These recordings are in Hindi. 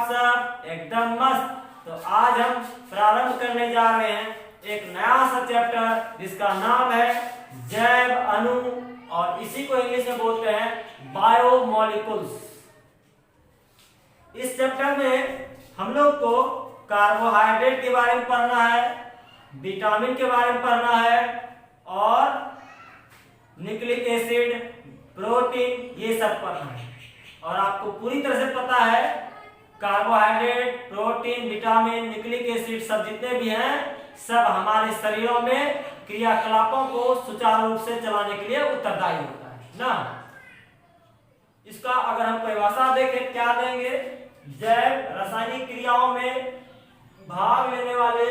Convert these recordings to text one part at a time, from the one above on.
आप सब? एकदम मस्त। तो आज हम प्रारंभ करने जा रहे हैं एक नया सा चैप्टर जिसका नाम है जैव अणु, और इसी को इंग्लिश में बोलते हैं बायोमोलिक्यूल्स। इस चैप्टर में हम लोग को कार्बोहाइड्रेट के बारे में पढ़ना है, विटामिन के बारे में पढ़ना है, और न्यूक्लिक एसिड, प्रोटीन, ये सब पढ़ना है। और आपको पूरी तरह से पता है carbohydrate, protein, vitamin, nucleic acid सब जितने भी हैं सब हमारे शरीरों में क्रियाकलापों को सुचारू रूप से चलाने के लिए उत्तरदायी होता है ना। इसका अगर हम परिभाषा देखें क्या देंगे? जैव रासायनिक क्रियाओं में भाग लेने वाले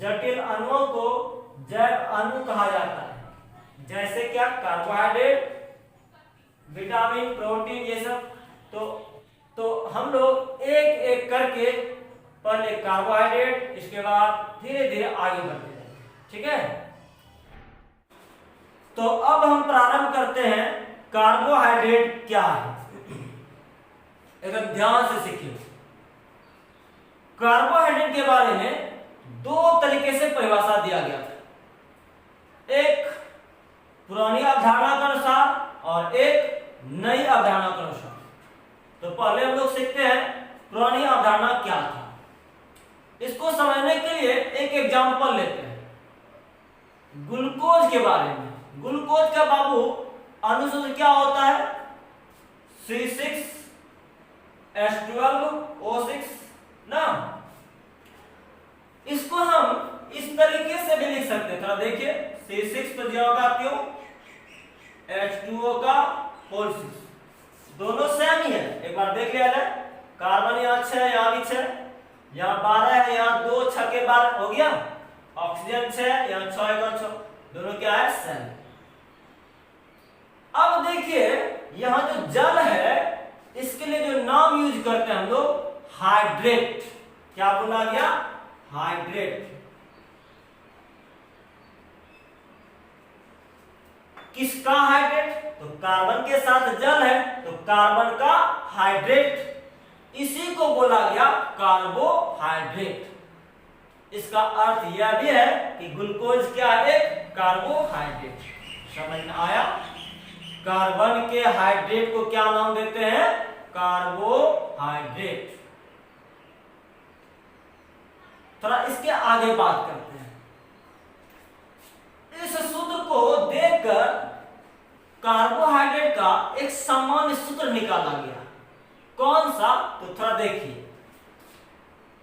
जटिल अणुओं को जैव अणु कहा जाता है। जैसे क्या? कार्बोहाइड्रेट, विटामिन, प्रोटीन, ये सब। तो हम लोग एक एक करके पहले कार्बोहाइड्रेट, इसके बाद धीरे धीरे आगे बढ़ते जाएंगे, ठीक है? तो अब हम प्रारंभ करते हैं कार्बोहाइड्रेट क्या है। एकदम ध्यान से सीखिए। कार्बोहाइड्रेट के बारे में दो तरीके से परिभाषा दिया गया था, एक पुरानी अवधारणा के अनुसार और एक नई अवधारणा के अनुसार। तो पहले हम लोग सीखते हैं पुरानी अवधारणा क्या था। इसको समझने के लिए एक एग्जांपल लेते हैं ग्लूकोज के बारे में। ग्लूकोज का बाबू अनुसूत्र क्या होता है? C6H12O6 ना। इसको हम इस तरीके से भी लिख सकते हैं, थोड़ा देखिए। C6 तो दिया होगा क्यों? H2O का होल 6, दोनों सेम ही है। एक बार देख लिया जाए, कार्बन यहाँ 6, यहाँ भी 6, यहाँ 12 है, यहाँ 2 6 के 12 हो गया। ऑक्सीजन 6, यहाँ 6 का 6, दोनों क्या है? सेम। अब देखिए यहाँ जो जल है इसके लिए जो नाम यूज करते हैं हम लोग, हाइड्रेट। क्या बोला गया? हाइड्रेट। किसका हाइड्रेट? तो कार्बन के साथ जल है तो कार्बन का हाइड्रेट, इसी को बोला गया कार्बोहाइड्रेट। इसका अर्थ यह भी है कि ग्लूकोज क्या है? कार्बोहाइड्रेट। समझ में आया? कार्बन के हाइड्रेट को क्या नाम देते हैं? कार्बोहाइड्रेट। थोड़ा इसके आगे बात करते हैं। इस सूत्र को देखकर कार्बोहाइड्रेट का एक सामान्य सूत्र निकाला गया। कौन सा? तो थोड़ा देखिए।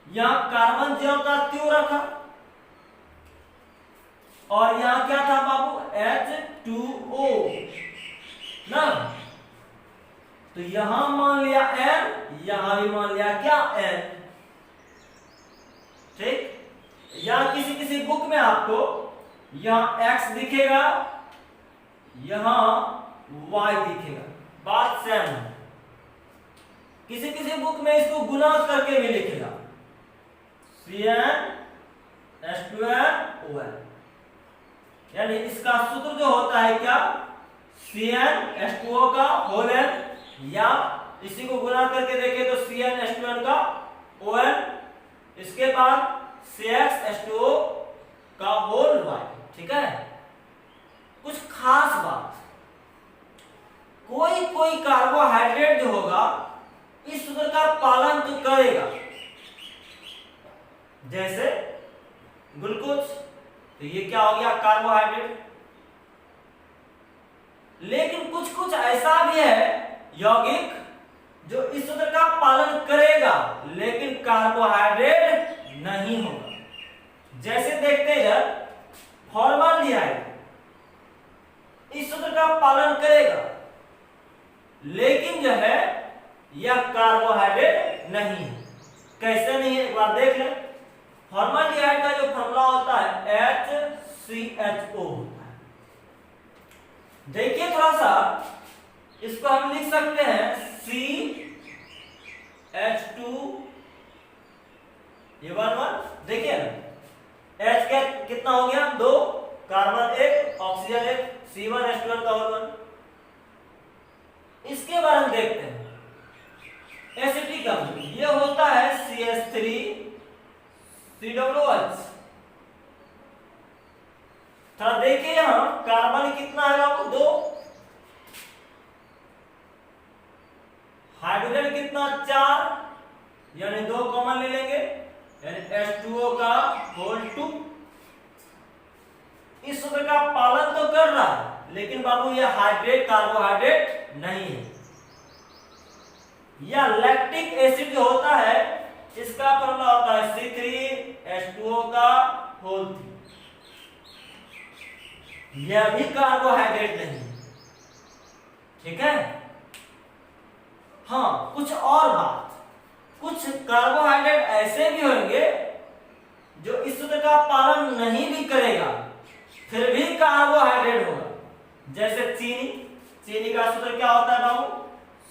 यहां कार्बन ज्यों का त्यों रखा, और यहां क्या था बाबू? H2O ना। तो यहां मान लिया N, यहां भी मान लिया क्या? N। ठीक। यहां किसी किसी बुक में आपको यहां X दिखेगा, यहां Y दिखेगा, बात सेम है। किसी किसी बुक में इसको गुना करके भी लिखेगा, CnH2n यानी इसका सूत्र जो होता है क्या? CnH2O का होल n, या इसी को गुना करके देखें तो CnH2n का ON, इसके बाद CxH2O का होल y। ठीक है? कुछ खास बात, कोई कोई कार्बोहाइड्रेट जो होगा इस सूत्र का पालन तो करेगा, जैसे ग्लूकोज। तो ये क्या हो गया? कार्बोहाइड्रेट। लेकिन कुछ कुछ ऐसा भी है यौगिक जो इस सूत्र का पालन करेगा लेकिन कार्बोहाइड्रेट नहीं होगा। जैसे देखते हैं फॉर्मल्डिहाइड इस सूत्र का पालन करेगा लेकिन जो है यह कार्बोहाइड्रेट नहीं है। कैसे नहीं है? एक बार देख लें। फॉर्मल्डिहाइड का जो फॉर्मूला होता है HCHO होता है। देखिए थोड़ा सा, इसको हम लिख सकते हैं CH2, ये 1 देखिए ना, H का कितना हो गया? 2, कार्बन 1, ऑक्सीजन 1, C1H2n का होल 1। इसके बारे में देखते हैं। एसिटिक अम्ल, ये होता है CH3COOH। थोड़ा देखिए यहां कार्बन कितना है बाबू, 2, हाइड्रोजन कितना, 4, यानी 2 कॉमन ले लेंगे, यानी H2O का होल 2। इस सूत्र का पालन तो कर रहा है, लेकिन बाबू ये हाइड्रेट कार्बोहाइड्रेट नहीं है। यह लैक्टिक एसिड जो होता है इसका फॉर्मूला होता है C3H2O का होल 3। यह भी कार्बोहाइड्रेट नहीं है, ठीक है। हाँ, कुछ और बात, कुछ कार्बोहाइड्रेट ऐसे भी होंगे जो इस सूत्र का पालन नहीं भी करेगा फिर भी कार्बोहाइड्रेट होगा, जैसे चीनी। चीनी का सूत्र क्या होता है बाबू,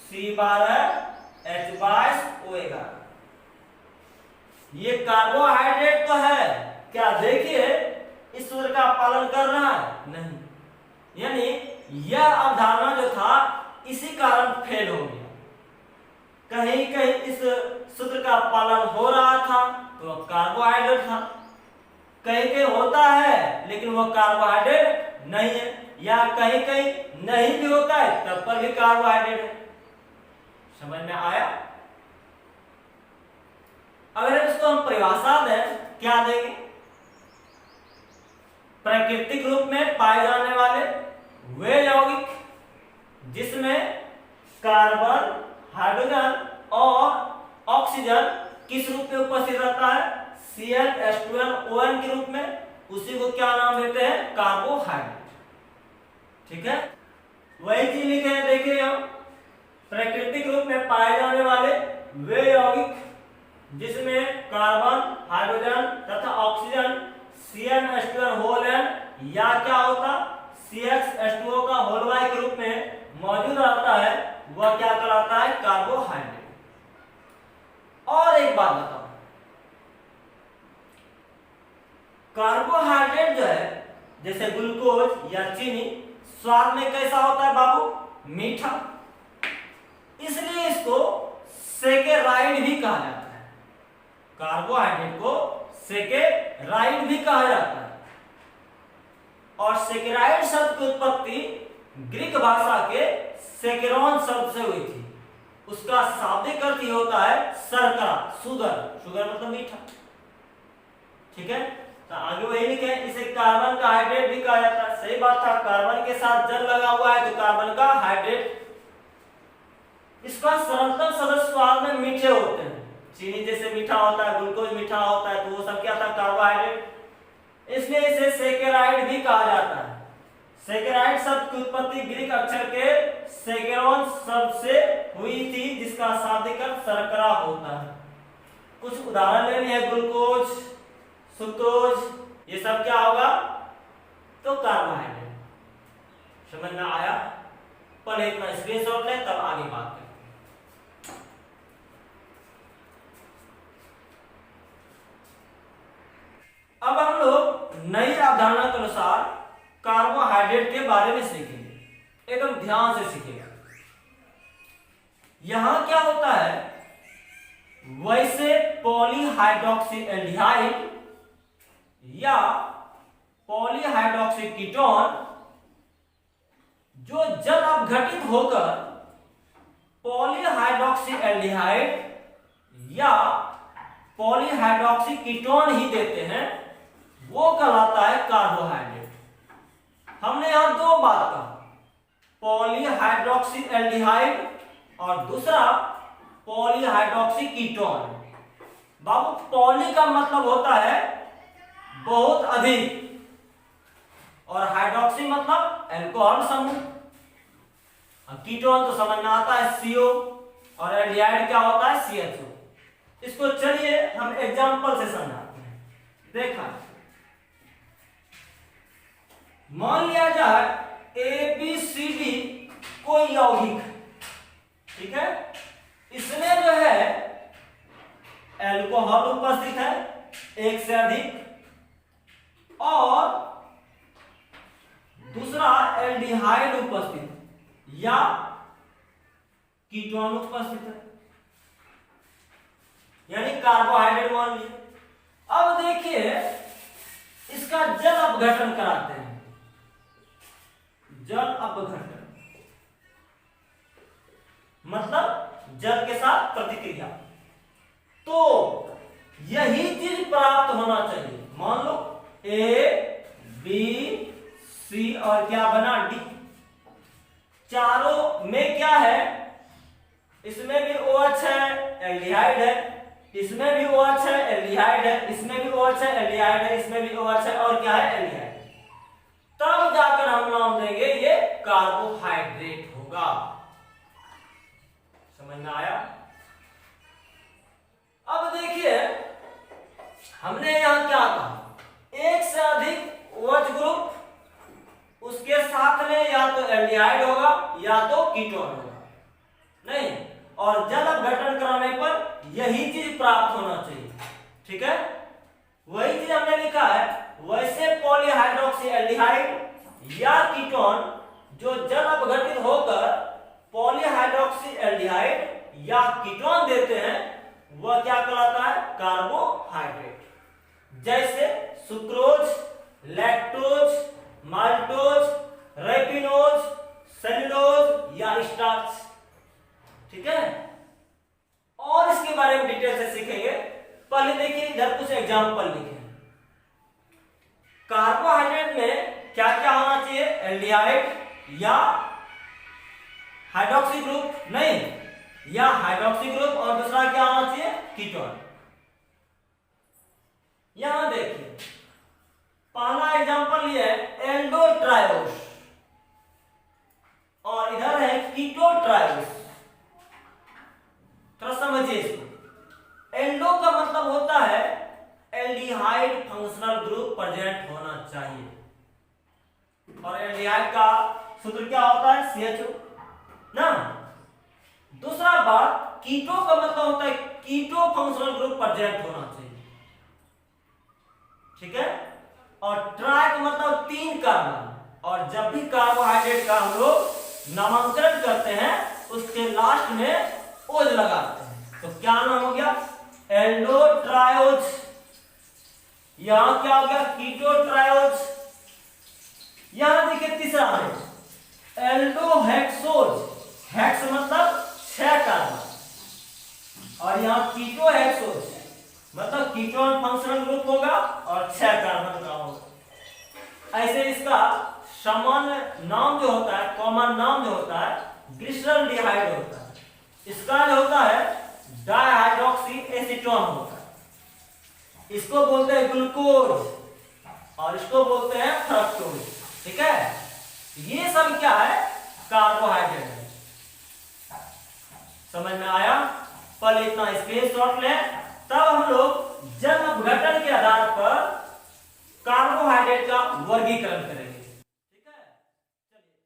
C12H22O11। ये कार्बोहाइड्रेट तो है, क्या देखिए इस सूत्र का पालन कर रहा है, नहीं। यानी यह अवधारणा जो था इसी कारण फेल हो गया। कहीं कहीं इस सूत्र का पालन हो रहा था तो वह कार्बोहाइड्रेट था, कहीं कहीं होता है लेकिन वह कार्बोहाइड्रेट नहीं है, या कहीं कहीं नहीं भी होता है तब पर भी कार्बोहाइड्रेट है। समझ में आया? अगर इसको हम परिभाषा दें, क्या देंगे? प्राकृतिक रूप में पाए जाने वाले वे यौगिक जिसमें कार्बन, हाइड्रोजन और ऑक्सीजन किस रूप में उपस्थित रहता है, CnH2nOn के रूप में, उसी को क्या नाम देते हैं, कार्बोहाइड्रेट। ठीक है, वही चीज लिखे हैं, देखिए हम प्राकृतिक रूप में पाए जाने वाले वे यौगिक जिसमें कार्बन, हाइड्रोजन तथा ऑक्सीजन CnH2nOn या क्या होता CxH2O का होल Y के रूप में मौजूद रहता है, वह क्या कहलाता है, कार्बोहाइड्रेट। और एक बात बताओ, कार्बोहाइड्रेट जो है जैसे ग्लूकोज या चीनी स्वाद में कैसा होता है बाबू, मीठा, इसलिए इसको सेकेराइड भी कहा जाता है। कार्बोहाइड्रेट को सेकेराइड भी कहा जाता है। और सेकेराइड शब्द की उत्पत्ति ग्रीक भाषा के सेकेरॉन शब्द से हुई थी। उसका शाब्दिक अर्थ ये होता है शर्करा, शुगर, शुगर मतलब मीठा। ठीक है, तो आगे वही लिखे, इसे कार्बन का हाइड्रेट भी कहा जाता है। सही बात था, कार्बन के साथ जल लगा हुआ है तो कार्बन का हाइड्रेट। इसका सरलतम सदस्य स्वाद में मीठे होते हैं, चीनी जैसे मीठा होता है, ग्लूकोज मीठा होता है, तो वो सब क्या था, कार्बोहाइड्रेट, इसलिए इसे सेकेराइड भी कहा जाता है। सेकेराइड शब्द की उत्पत्ति ग्रीक अक्षर के सेकेरॉन शब्द से हुई थी जिसका शाब्दिक अर्थ शर्करा होता है। कुछ उदाहरण लेने हैं, ग्लूकोज, सुक्रोज, ये सब क्या होगा, तो कार्बोहाइड्रेट। समझ में आया? पहले इतना स्क्रीनशॉट ले तब आगे बात करें। अब हम लोग नई अवधारणा के अनुसार कार्बोहाइड्रेट के बारे में सीखेंगे, एकदम ध्यान से सीखेगा। यहां क्या होता है, वैसे पॉलीहाइड्रोक्सी एल्डिहाइड या पॉलीहाइड्रोक्सी कीटोन जो जल अपघटित होकर पॉलीहाइड्रोक्सी एल्डिहाइड या पॉलीहाइड्रोक्सी कीटोन ही देते हैं, वो कहलाता है कार्बोहाइड्रेट। हमने यहां दो बात कहा, पॉलीहाइड्रोक्सी एल्डिहाइड और दूसरा पॉलीहाइड्रोक्सी कीटोन। बाबू पॉली का मतलब होता है बहुत अधिक, और हाइड्रोक्सी मतलब एल्कोहल समूह, कीटोन तो समझ में आता है CO, और एल्डिहाइड क्या होता है CHO। इसको चलिए हम एग्जांपल से समझाते हैं। देखा, मान लिया जाए ABCD कोई यौगिक, ठीक है, इसमें जो है एल्कोहल उपस्थित है एक से अधिक, और दूसरा एल्डिहाइड उपस्थित या कीटोन उपस्थित है। यानी कार्बोहाइड्रेट मान लिए। अब देखिए इसका जल अपघटन कराते हैं। जल अपघटन मतलब जल के साथ प्रतिक्रिया। तो यही चीज प्राप्त होना चाहिए। मान लो ए बी सी और क्या बना डी। चारों में क्या है, इसमें भी OH है, एल्डिहाइड है, इसमें भी OH है, एल्डिहाइड है, इसमें भी OH है, एल्डिहाइड है, इसमें भी OH है और क्या है, एल्डिहाइड। तब जाकर हम नाम देंगे ये कार्बोहाइड्रेट होगा। समझ में आया? अब देखिए हमने यहां क्या कहा, एक से अधिक OH ग्रुप, उसके साथ में या तो एल्डिहाइड होगा या तो कीटोन होगा, नहीं, और जल अपघटन कराने पर यही चीज प्राप्त होना चाहिए। ठीक है, वही चीज हमने लिखा है। वैसे पॉलीहाइड्रोक्सी एल्डिहाइड या कीटोन जो जल अपघटित होकर पॉलीहाइड्रोक्सी एल्डिहाइड या कीटोन देते हैं वह क्या कहलाता है, कार्बोहाइड्रेट। जैसे सुक्रोज, लैक्टोज, माल्टोज, रैपिनोज, सेल्यूलोज या स्टार्च। ठीक है, और इसके बारे में डिटेल से सीखेंगे। पहले देखिए इधर कुछ एग्जांपल लिखे हैं। कार्बोहाइड्रेट में क्या क्या होना चाहिए, एल्डिहाइड या हाइड्रोक्सी ग्रुप, नहीं, या हाइड्रोक्सी ग्रुप और दूसरा क्या होना चाहिए, कीटोन। यहां देखिए पहला एग्जांपल ये है एल्डोट्रायोस और इधर है कीटोट्रायोस। थोड़ा समझिए इसको। एल्डो का मतलब होता है एल्डिहाइड फंक्शनल ग्रुप प्रेजेंट होना चाहिए, और एल्डिहाइड का सूत्र क्या होता है, CHO ना। दूसरा बात, कीटो का मतलब होता है कीटो फंक्शनल ग्रुप प्रेजेंट होना चाहिए। ठीक है, और ट्राई का मतलब 3 कार्बन। और जब भी कार्बोहाइड्रेट का हम लोग नामांकन करते हैं उसके लास्ट में ओज लगाते हैं, तो क्या नाम हो गया, एल्डोट्रायोज। यहां क्या हो गया, कीटोट्रायोज। यहां देखिए तीसरा है एल्डोहेक्सोज। हेक्स मतलब 6 कार्बन, और यहां कीटोहेक्सोज मतलब कीटोन फंक्शनल ग्रुप होगा और 6 कार्बन का होगा। ऐसे इसका सामान्य नाम जो होता है, कॉमन नाम जो होता है, ग्लिसरॉल्डिहाइड होता है। इसका जो होता है डाइहाइड्रोक्सी एसीटोन होता है। इसको बोलते हैं ग्लूकोज और इसको बोलते हैं फ्रक्टोज। ठीक है, ये सब क्या है, कार्बोहाइड्रेट है। समझ में आया? पहले इतना स्क्रीनशॉट लें, तब हम लोग जल अपघटन के आधार पर कार्बोहाइड्रेट का वर्गीकरण करेंगे। ठीक है, चलिए।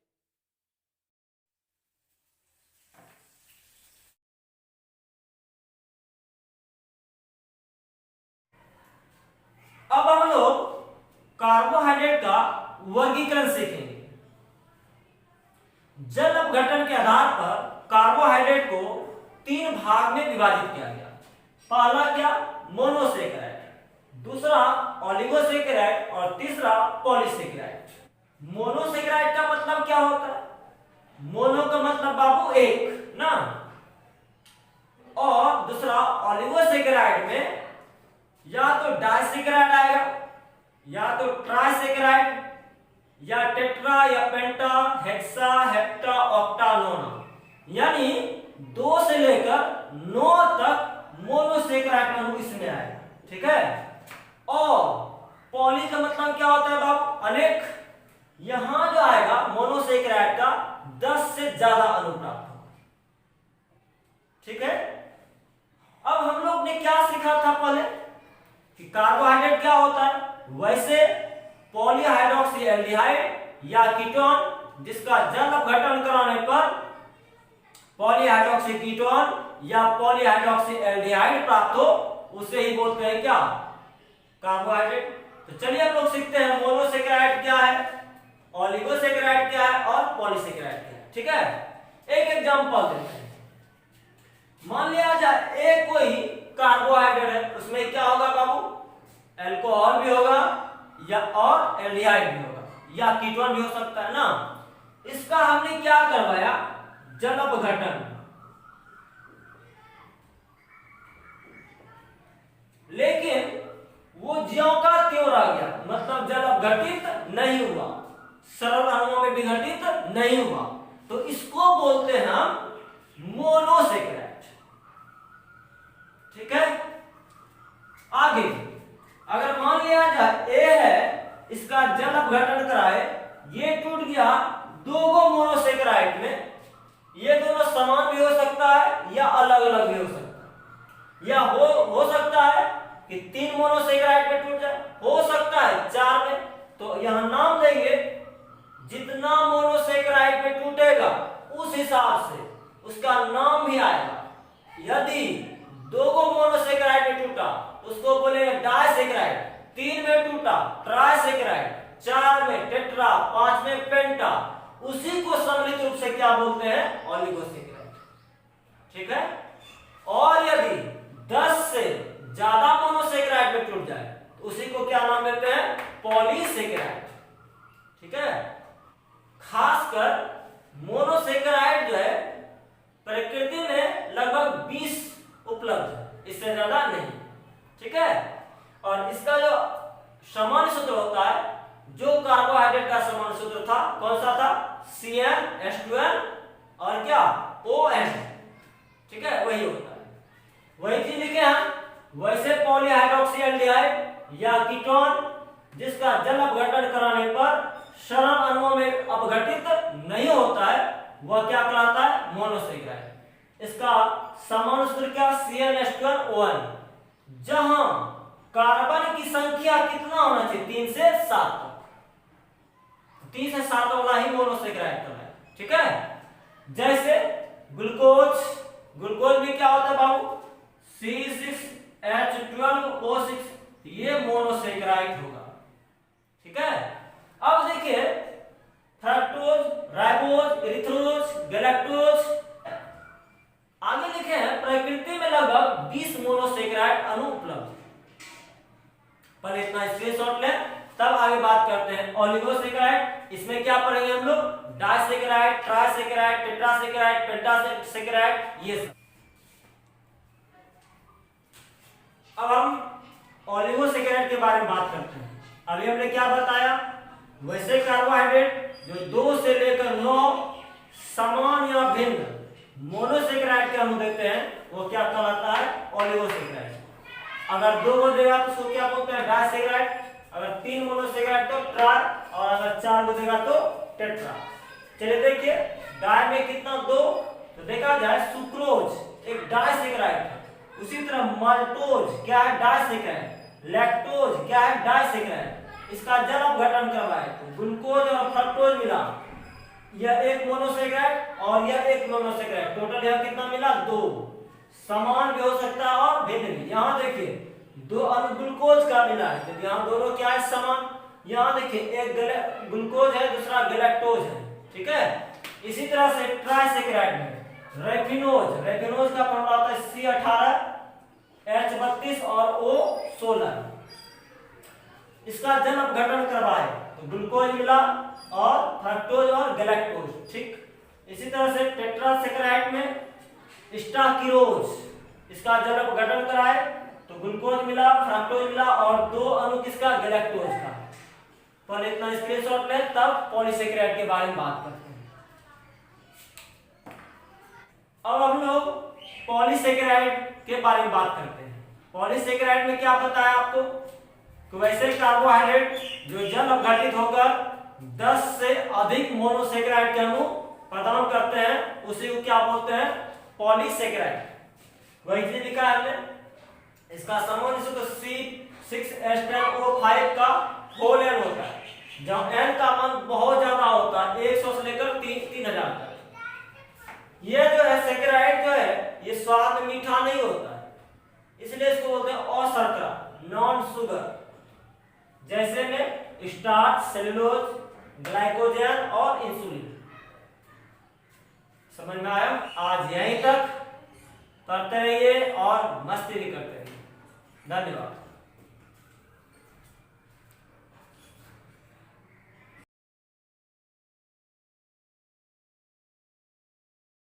अब हम लोग कार्बोहाइड्रेट का वर्गीकरण सीखेंगे। जल अपघटन के आधार पर कार्बोहाइड्रेट को 3 भाग में विभाजित किया गया। पहला क्या, मोनोसेकेराइड, दूसरा ओलिगोसेकेराइड और तीसरा पॉलीसेकेराइड। मोनोसेकेराइड का मतलब क्या होता है, मोनो का मतलब बाबू एक ना, और दूसरा ओलिगोसेकेराइड में या तो डाइसेकेराइड आएगा या तो ट्राइसेकेराइड या टेट्रा या पेंटा, हेक्सा, हेप्टा, ऑक्टा, नोना, यानी 2 से लेकर 9 तक मोनोसेकेराइड अणु इसमें आएगा। ठीक है, और पॉली का मतलब क्या होता है बाबू, अनेक। यहां जो आएगा मोनोसेकेराइड का 10 से ज्यादा अणु प्राप्त होगा। ठीक है, अब हम लोग ने क्या सीखा था पहले कि कार्बोहाइड्रेट क्या होता है। वैसे पॉलीहाइड्रोक्सी एल्डिहाइड या कीटोन जिसका जल अपघटन कराने पर पॉलीहाइड्रोक्सी कीटोन या पॉलीहाइड्रोक्सी एल्डिहाइड प्राप्त हो, उसे ही बोलते हैं क्या, कार्बोहाइड्रेट। तो चलिए हम लोग सीखते हैं मोनोसेकेराइड क्या है, ओलिगोसेकेराइड क्या है और पॉलीसेकेराइड क्या है। ठीक है, एक एग्जांपल देते हैं। मान लिया जाए एक कोई कार्बोहाइड्रेट है, उसमें क्या होगा बाबू, अल्कोहल भी होगा या और एल्डिहाइड भी होगा या कीटोन भी हो सकता है ना। इसका हमने क्या करवाया, जल अपघटन, लेकिन वो ज्यों का त्यों रह गया, मतलब जल अपघटित नहीं हुआ, सरल अणुओं में विघटित नहीं हुआ, तो इसको बोलते हैं हम मोनोसेकेराइड। ठीक है, आगे अगर मान लिया जाए ए है, इसका जल अपघटन कराए, ये टूट गया दो गो मोनोसेकेराइड में, ये दोनों समान भी हो सकता है या अलग अलग भी हो सकता है, या हो सकता है कि 3 मोनोसेकेराइड में टूट जाए, हो सकता है 4 में, तो यहां नाम देंगे जितना मोनोसेकेराइड में टूटेगा उस हिसाब से उसका नाम भी आएगा। यदि 2 गो मोनोसेकेराइड में टूटा उसको बोलेंगे डाइसेकेराइड, 3 में टूटा ट्राइसेकेराइड, 4 में टेट्रा, 5 में पेंटा, उसी को सम्मिलित रूप से क्या बोलते हैं, ओलिगोसेकेराइड। ठीक है, और यदि 10 से ज्यादा मोनोसेकेराइड में टूट जाए तो उसी को क्या नाम देते हैं, पॉलीसेकेराइड। ठीक है, खासकर मोनोसेकेराइड जो है प्रकृति में लगभग 20 उपलब्ध है, इससे ज्यादा नहीं। ठीक है, और इसका जो सामान्य सूत्र होता है, जो कार्बोहाइड्रेट का सामान्य सूत्र था कौन सा था, CnH2n और क्या ON। ठीक है, वही होता है, वही चीज लिखे हम। वैसे पॉलीहाइड्रोक्सी एल्डिहाइड या कीटोन जिसका जल अपघटन कराने पर सरल अणुओं में अपघटित नहीं होता है, वह क्या कहलाता है, मोनोसेकेराइड। इसका सामान्य सूत्र क्या, CnH2n ON, जहां कार्बन की संख्या कितना होना चाहिए, 3 से 7 तक, 3 से 7 वाला ही मोनोसेकेराइड कहलाता है। ठीक है, जैसे ग्लूकोज भी क्या होता है बाबू, C6H12O6, ये मोनोसेकेराइड होगा। ठीक है, अब देखिए फ्रक्टोज, राइबोज, इरिथ्रोज, गैलेक्टोज, आगे लिखे हैं प्रकृति में लगभग 20 मोनोसेकेराइड अणु उपलब्ध। पर इतना स्क्रीनशॉट लें, तब आगे बात करते हैं ओलिगोसेकेराइड। इसमें क्या पढ़ेंगे हम लोग, डाइसेकेराइड, ट्राइसेकेराइड, टेट्रासेकेराइड, पेंटासेकेराइड, ये सब। अब हम ओलिगोसेकेराइड के बारे में बात करते हैं। अभी हमने क्या बताया, वैसे कार्बोहाइड्रेट जो 2 से लेकर 9 समान या भिन्न मोनोसेकेराइड के अणु देते हैं, वो क्या कहलाता है, ओलिगोसेकेराइड। अगर 2 को देगा तो उसको क्या बोलते हैं, डाइसेकेराइड, अगर 3 मोनोसेकेराइड तो ट्राई, और अगर 4 को देगा तो टेट्रा। चलिए देखिए, डाई में कितना 2, तो देखा जाए सुक्रोज एक डाइसेकेराइड है, उसी तरह माल्टोज क्या है, डाइसेकेराइड, लैक्टोज क्या है, डाइसेकेराइड। इसका जल अपघटन करवाए तो ग्लूकोज और फ्रक्टोज मिला, यह एक मोनोसेकेराइड और यह एक मोनोसेकेराइड, टोटल यह कितना मिला, 2। समान भी हो सकता है और भिन्न भी। यहाँ देखिए 2 अणु ग्लूकोज का मिला है, तो यहाँ दोनों क्या है, समान। यहाँ देखिए एक ग्लूकोज है, दूसरा गैलेक्टोज है। ठीक है, इसी तरह से ट्राइसेकेराइड में रेफिनोज का फॉर्मूला होता है C18H32 और O16। इसका जल अपघटन करवाए तो ग्लूकोज मिला और फ्रक्टोज और गैलेक्टोज। ठीक, इसी तरह से टेट्रासेकेराइड में स्टाकिरोज, इसका जल अपघटन कराए तो ग्लूकोज मिला, फ्रक्टोज मिला और 2 अणु किसका, गैलेक्टोज का। पर इतना स्क्रीनशॉट ले, तब पॉलीसेकेराइड के बारे में बात करते हैं। अब हम लोग पॉलीसेकेराइड के बारे में बात करते हैं। पॉलीसेकेराइड में क्या बताया आपको, तो वैसे कार्बोहाइड्रेट जो जल अपघटित होकर 10 से अधिक मोनोसेकेराइड के अणु प्रदान करते हैं, उसी को क्या बोलते हैं, पॉलीसेकेराइड। वही चीज लिखा है हमने। इसका सामान्य सूत्र C6H10O5 का होल n होता है, जहां n का मान बहुत ज्यादा होता है, 100 से लेकर 3000 तक। ये जो है सेकेराइड जो है, ये स्वाद में मीठा नहीं होता है, इसलिए इसको बोलते हैं अशर्करा, नॉन शुगर। जैसे में स्टार्च, सेलुलोज, ग्लाइकोजन और इंसुलिन। समझ में आया? आज यहीं तक पढ़ते रहिए और और मस्ती भी करते रहिए। धन्यवाद।